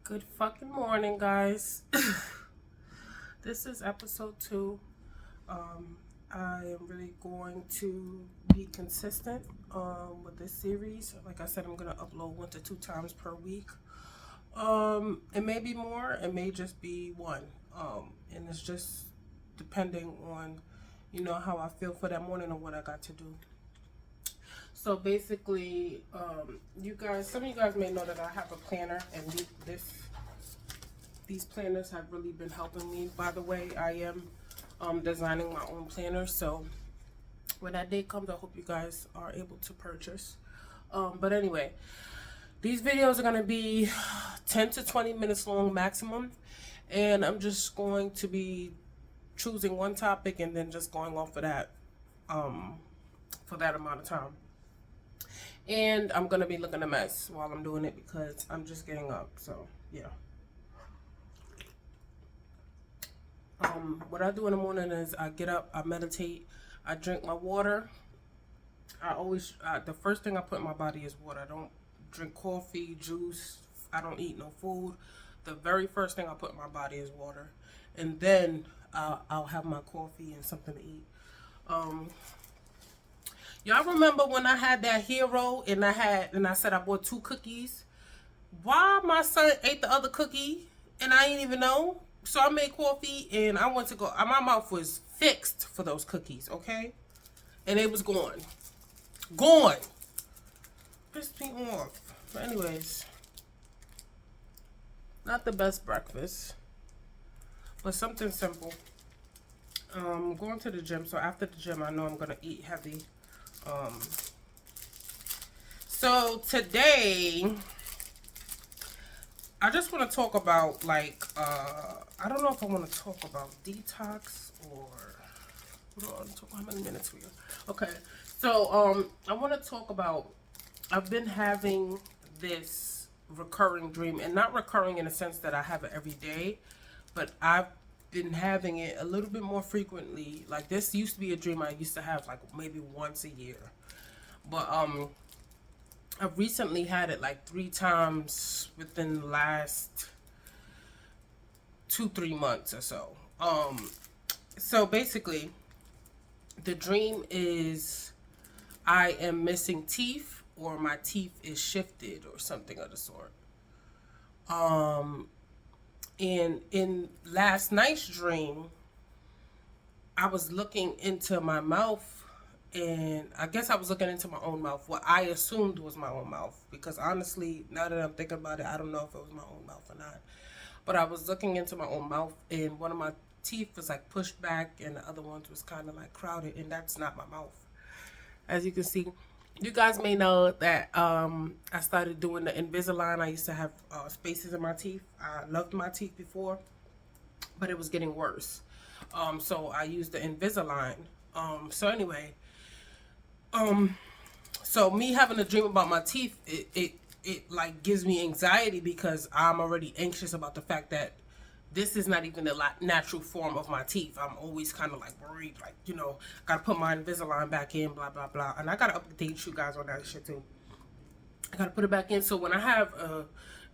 Good fucking morning, guys. This is episode 2. I am really going to be consistent with this series. Like I said, I'm going to upload 1 to 2 times per week. It may be more, it may just be one. And it's just depending on, how I feel for that morning or what I got to do. So basically, some of you guys may know that I have a planner, and these planners have really been helping me. By the way, I am designing my own planner, so when that day comes, I hope you guys are able to purchase. But anyway, these videos are going to be 10 to 20 minutes long maximum, and I'm just going to be choosing one topic and then just going off of that for that amount of time. And I'm going to be looking a mess while I'm doing it because I'm just getting up. So, yeah. What I do in the morning is I get up, I meditate, I drink my water. The first thing I put in my body is water. I don't drink coffee, juice. I don't eat no food. The very first thing I put in my body is water. And then I'll have my coffee and something to eat. Y'all remember when I had that hero and I said I bought 2 cookies? Why my son ate the other cookie and I didn't even know? So I made coffee and I went to go. My mouth was fixed for those cookies, okay? And it was gone. Gone. Pissed me off. But anyways, not the best breakfast, but something simple. I'm going to the gym, so after the gym I know I'm gonna eat heavy. So today I just want to talk about, like, I don't know if I want to talk about detox or how many minutes we are. Okay, so I want to talk about, I've been having this recurring dream, and not recurring in the sense that I have it every day, but I've been having it a little bit more frequently. Like, this used to be a dream I used to have like maybe once a year, but I've recently had it like 3 times within the last 2-3 months or so. So basically the dream is I am missing teeth, or my teeth is shifted or something of the sort. And in last night's dream, I was looking into my mouth, and I guess I was looking into my own mouth, what I assumed was my own mouth, because honestly, now that I'm thinking about it, I don't know if it was my own mouth or not. But I was looking into my own mouth, and one of my teeth was like pushed back, and the other ones was kind of like crowded, and that's not my mouth. As you can see, you guys may know that I started doing the Invisalign. I used to have spaces in my teeth. I loved my teeth before, but it was getting worse. So I used the Invisalign. So anyway, so me having a dream about my teeth, it like gives me anxiety, because I'm already anxious about the fact that this is not even the natural form of my teeth. I'm always kind of like worried, like, gotta put my Invisalign back in, blah, blah, blah. And I gotta update you guys on that shit too. I gotta put it back in. So when I have a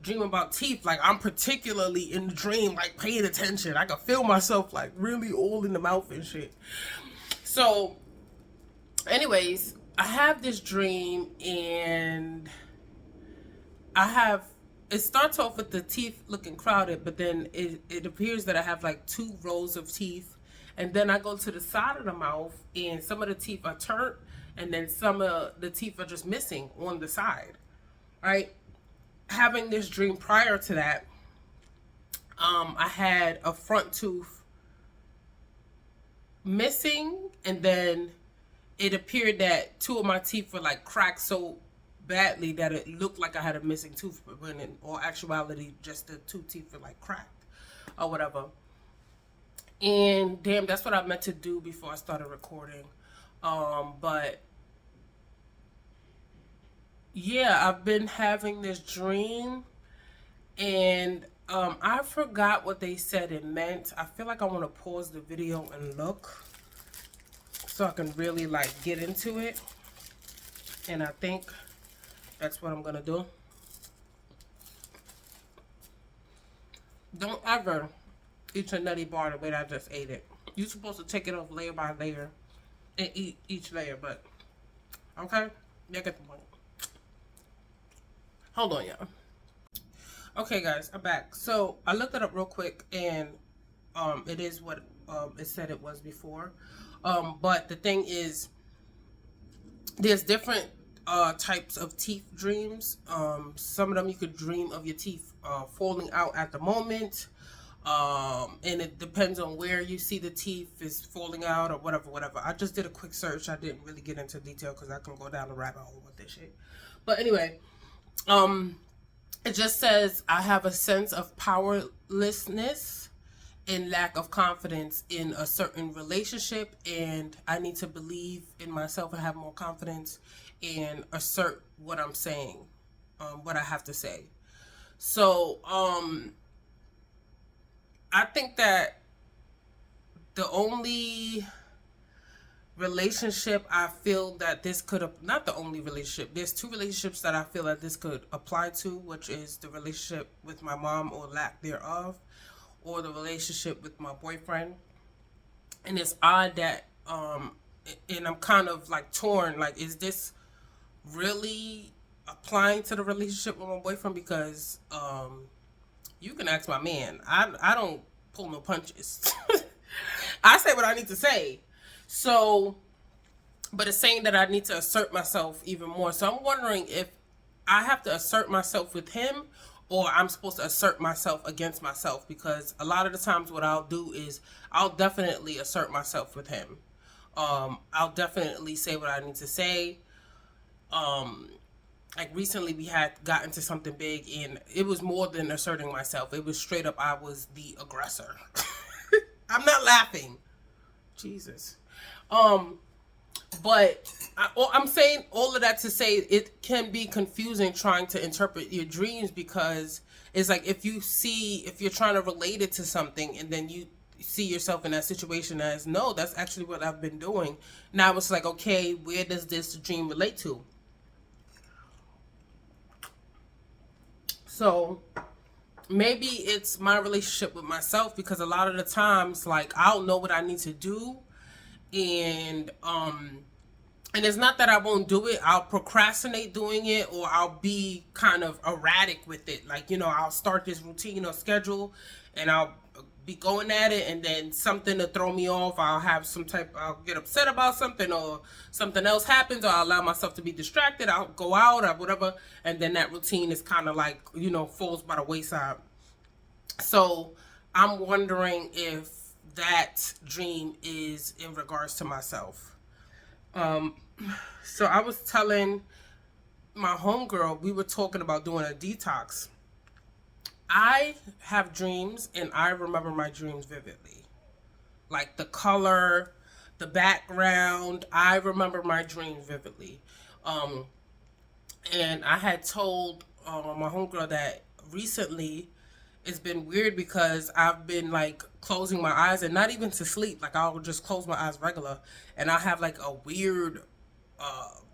dream about teeth, like, I'm particularly in the dream, like, paying attention. I can feel myself like really all in the mouth and shit. So anyways, I have this dream, and it starts off with the teeth looking crowded, but then it appears that I have like 2 rows of teeth, and then I go to the side of the mouth, and some of the teeth are turned, and then some of the teeth are just missing on the side, right? Having this dream prior to that, I had a front tooth missing, and then it appeared that 2 of my teeth were like cracked so badly that it looked like I had a missing tooth, but when in all actuality, just the 2 teeth were like cracked or whatever. And damn, that's what I meant to do before I started recording. But yeah, I've been having this dream, and I forgot what they said it meant. I feel like I want to pause the video and look so I can really like get into it. And I think That's what I'm gonna do. Don't ever eat a nutty bar the way that I just ate it. You're supposed to take it off layer by layer and eat each layer, but okay, you get the point. Hold on, y'all. Okay, guys, I'm back. So I looked it up real quick, and it is what it said it was before. But the thing is, there's different types of teeth dreams. Some of them you could dream of your teeth falling out at the moment. And it depends on where you see the teeth is falling out or whatever. I just did a quick search. I didn't really get into detail because I can go down the rabbit hole with this shit. But anyway, it just says I have a sense of powerlessness and lack of confidence in a certain relationship, and I need to believe in myself and have more confidence and assert what I'm saying, what I have to say. So, I think that the only relationship I feel that this could, not the only relationship, there's two relationships that I feel that this could apply to, which is the relationship with my mom or lack thereof, or the relationship with my boyfriend. And it's odd that, and I'm kind of like torn, like, is this really applying to the relationship with my boyfriend? Because, you can ask my man. I don't pull no punches. I say what I need to say. So, but it's saying that I need to assert myself even more. So I'm wondering if I have to assert myself with him, or I'm supposed to assert myself against myself, because a lot of the times what I'll do is I'll definitely assert myself with him. I'll definitely say what I need to say. Like recently we had got into something big, and it was more than asserting myself. It was straight up I was the aggressor. I'm not laughing. Jesus. But I'm saying all of that to say it can be confusing trying to interpret your dreams, because it's like if you're trying to relate it to something and then you see yourself in that situation as, no, that's actually what I've been doing. Now it's like, okay, where does this dream relate to? So maybe it's my relationship with myself, because a lot of the times, like, I'll know what I need to do, and it's not that I won't do it. I'll procrastinate doing it, or I'll be kind of erratic with it. Like, I'll start this routine or schedule, and I'll be going at it, and then something to throw me off. I'll get upset about something, or something else happens, or I'll allow myself to be distracted. I'll go out or whatever, and then that routine is kind of like, falls by the wayside. So I'm wondering if that dream is in regards to myself. So I was telling my homegirl, we were talking about doing a detox. I have dreams, and I remember my dreams vividly. Like the color, the background, I remember my dreams vividly. And I had told my homegirl that recently it's been weird, because I've been like closing my eyes, and not even to sleep. Like, I'll just close my eyes regular, and I have like a weird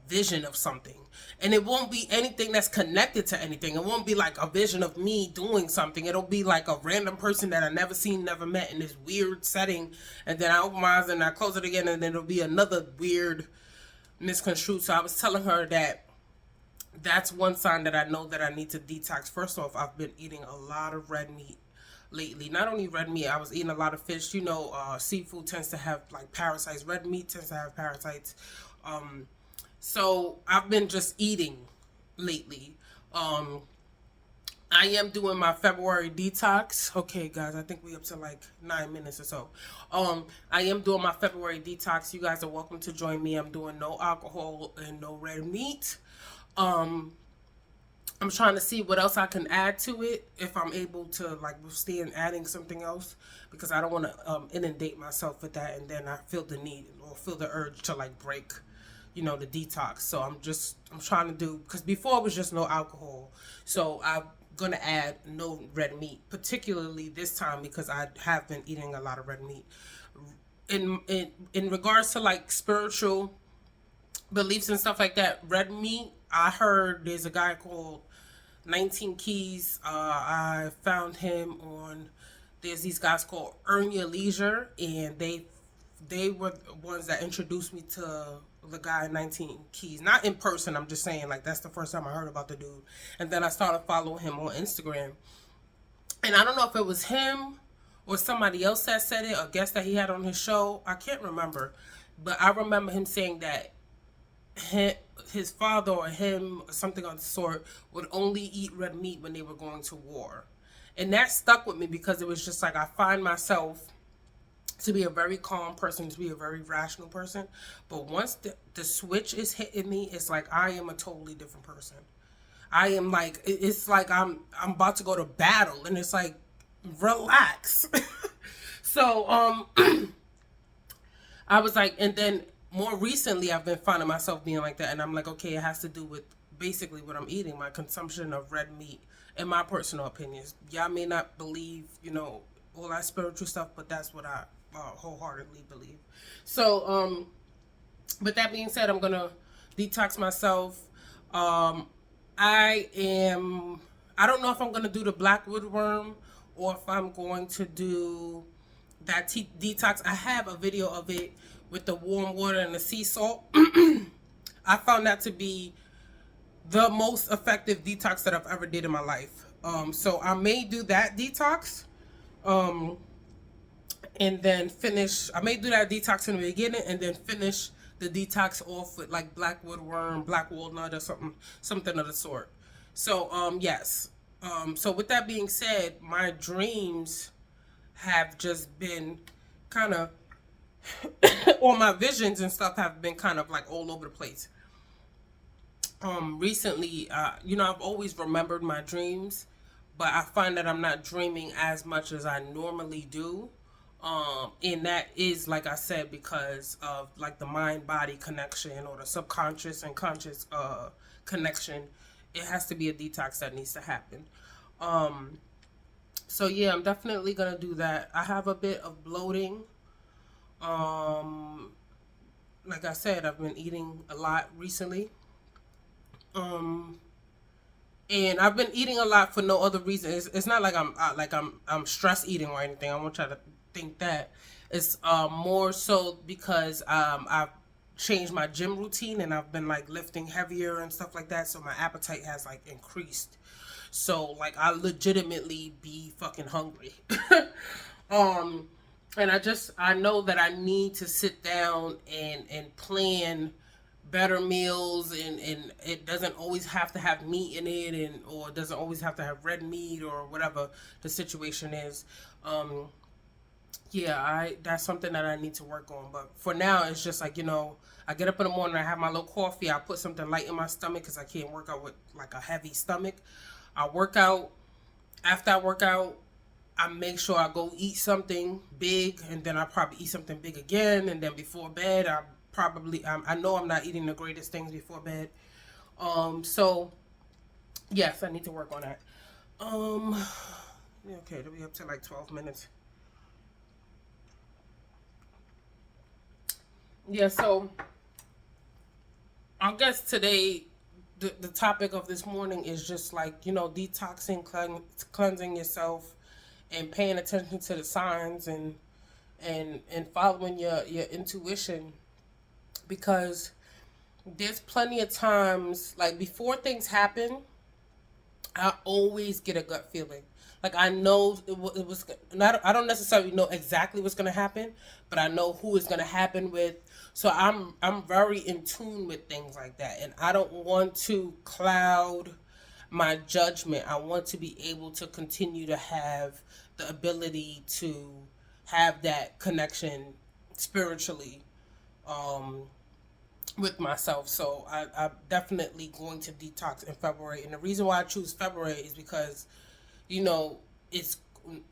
vision of something, and it won't be anything that's connected to anything. It won't be like a vision of me doing something. It'll be like a random person that I never seen, never met, in this weird setting, and then I open my eyes and I close it again, and then it'll be another weird misconstrued. So I was telling her that that's one sign that I know that I need to detox. First off, I've been eating a lot of red meat lately. Not only red meat, I was eating a lot of fish. Seafood tends to have like parasites. Red meat tends to have parasites. So I've been just eating lately. I am doing my February detox. Okay, guys, I think we up to like 9 minutes or so. I am doing my February detox. You guys are welcome to join me. I'm doing no alcohol and no red meat. I'm trying to see what else I can add to it, if I'm able to like withstand adding something else, because I don't want to inundate myself with that, and then I feel the need or feel the urge to like break, the detox. So I'm trying to do, because before it was just no alcohol. So I'm going to add no red meat, particularly this time, because I have been eating a lot of red meat. In regards to like spiritual beliefs and stuff like that, red meat, I heard there's a guy called 19 Keys. I found him on, there's these guys called Earn Your Leisure, and they were the ones that introduced me to the guy 19 Keys. Not in person, I'm just saying, like, that's the first time I heard about the dude. And then I started following him on Instagram. And I don't know if it was him or somebody else that said it, a guest that he had on his show. I can't remember. But I remember him saying that his father or him or something of the sort would only eat red meat when they were going to war. And that stuck with me because it was just like, I find myself to be a very calm person, to be a very rational person. But once the switch is hitting me, it's like I am a totally different person. I am like, it's like I'm about to go to battle, and it's like, relax. So I was like, and then more recently I've been finding myself being like that, and I'm like, okay, it has to do with basically what I'm eating, my consumption of red meat, and my personal opinions. Y'all may not believe, all that spiritual stuff, but that's what I wholeheartedly believe. So with that being said, I'm gonna detox myself. I don't know if I'm gonna do the black woodworm or if I'm going to do that detox. I have a video of it with the warm water and the sea salt. I found that to be the most effective detox that I've ever did in my life. So I may do that detox. And then I may do that detox in the beginning and then finish the detox off with like black woodworm, black walnut, or something of the sort. So, yes. So with that being said, my dreams have just been kind of, or my visions and stuff have been kind of like all over the place. Recently, I've always remembered my dreams, but I find that I'm not dreaming as much as I normally do. And that is, like I said, because of like the mind-body connection or the subconscious and conscious connection. It has to be a detox that needs to happen. So yeah, I'm definitely gonna do that. I have a bit of bloating. Like I said, I've been eating a lot recently. And I've been eating a lot for no other reason. It's not like I'm stress eating or anything. I won't try to think that. It's more so because I've changed my gym routine and I've been like lifting heavier and stuff like that. So my appetite has like increased. So like I legitimately be fucking hungry. And I know that I need to sit down and plan better meals, and it doesn't always have to have meat in it, or it doesn't always have to have red meat or whatever the situation is. That's something that I need to work on. But for now, it's just like, I get up in the morning, I have my little coffee, I put something light in my stomach because I can't work out with like a heavy stomach. I work out. After I work out, I make sure I go eat something big, and then I probably eat something big again, and then before bed, I know I'm not eating the greatest things before bed. So yes, I need to work on that. Okay, they'll be up to like 12 minutes. Yeah, so I guess today the topic of this morning is just like, detoxing, cleansing yourself, and paying attention to the signs, and following your intuition, because there's plenty of times, like before things happen, I always get a gut feeling. Like I know it was not. I don't necessarily know exactly what's gonna happen, but I know who it's gonna happen with. So I'm very in tune with things like that, and I don't want to cloud my judgment. I want to be able to continue to have the ability to have that connection spiritually with myself. So I'm definitely going to detox in February. And the reason why I choose February is because, it's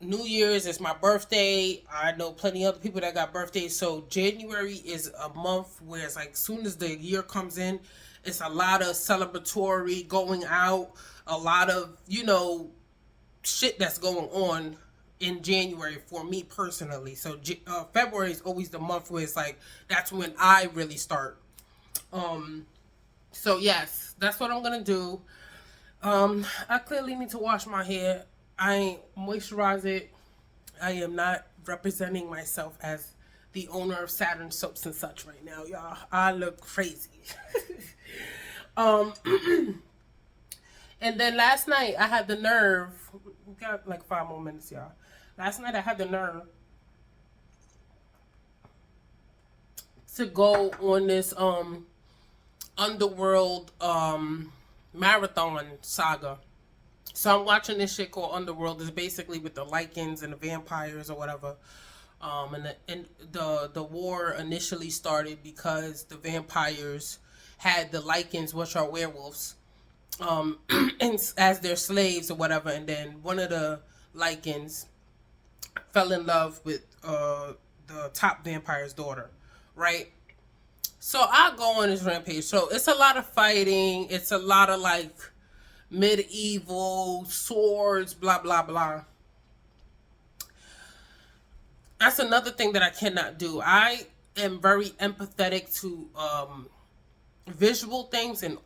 New Year's, it's my birthday. I know plenty of other people that got birthdays. So January is a month where it's like, as soon as the year comes in, it's a lot of celebratory going out, a lot of, shit that's going on in January for me personally. So February is always the month where it's like, that's when I really start. So yes, that's what I'm gonna do. I clearly need to wash my hair. I ain't moisturize it. I am not representing myself as the owner of Saturn soaps and such right now, y'all. I look crazy. um, and then last night I had the nerve. We got like 5 more minutes, y'all. Last night I had the nerve to go on this underworld marathon saga. So I'm watching this shit called Underworld. It's basically with the Lycans and the vampires or whatever. And the war initially started because the vampires had the Lycans, which are werewolves, and as their slaves or whatever. And then one of the Lycans fell in love with the top vampire's daughter, right? So I go on this rampage. So it's a lot of fighting. It's a lot of like medieval swords, blah blah blah. That's another thing that I cannot do. I am very empathetic to visual things and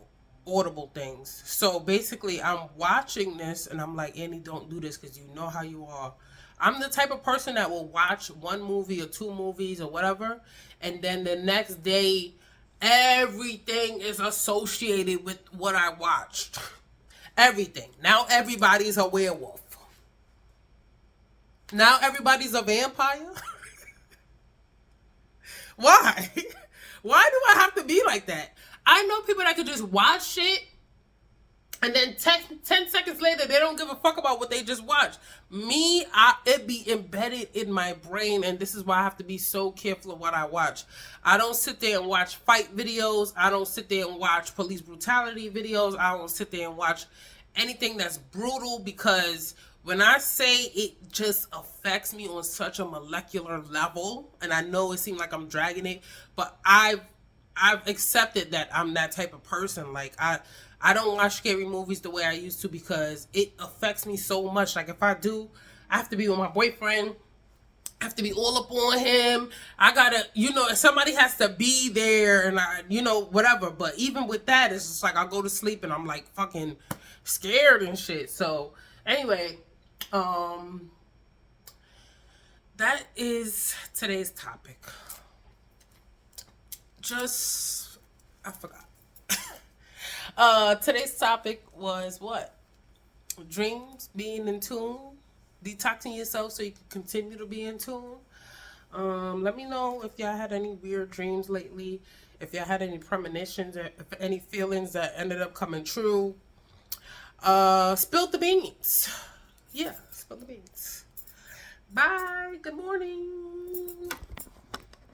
audible things. So basically, I'm watching this and I'm like, Annie, don't do this because you know how you are. I'm the type of person that will watch one movie or two movies or whatever, and then the next day, everything is associated with what I watched. Everything. Now everybody's a werewolf. Now everybody's a vampire. Why? Why do I have to be like that? I know people that could just watch shit and then 10 seconds later they don't give a fuck about what they just watched. Me, it be embedded in my brain, and this is why I have to be so careful of what I watch. I don't sit there and watch fight videos. I don't sit there and watch police brutality videos. I don't sit there and watch anything that's brutal, because when I say it just affects me on such a molecular level, and I know it seems like I'm dragging it, but I've accepted that I'm that type of person. Like I don't watch scary movies the way I used to because it affects me so much. Like if I do, I have to be with my boyfriend. I have to be all up on him. I gotta, somebody has to be there, and whatever. But even with that, it's just like I go to sleep and I'm like fucking scared and shit. So anyway, that is today's topic. I forgot. Today's topic was what? Dreams, being in tune, detoxing yourself so you can continue to be in tune. Let me know if y'all had any weird dreams lately, if y'all had any premonitions, or if any feelings that ended up coming true. Spill the beans. Yeah, spill the beans. Bye. Good morning.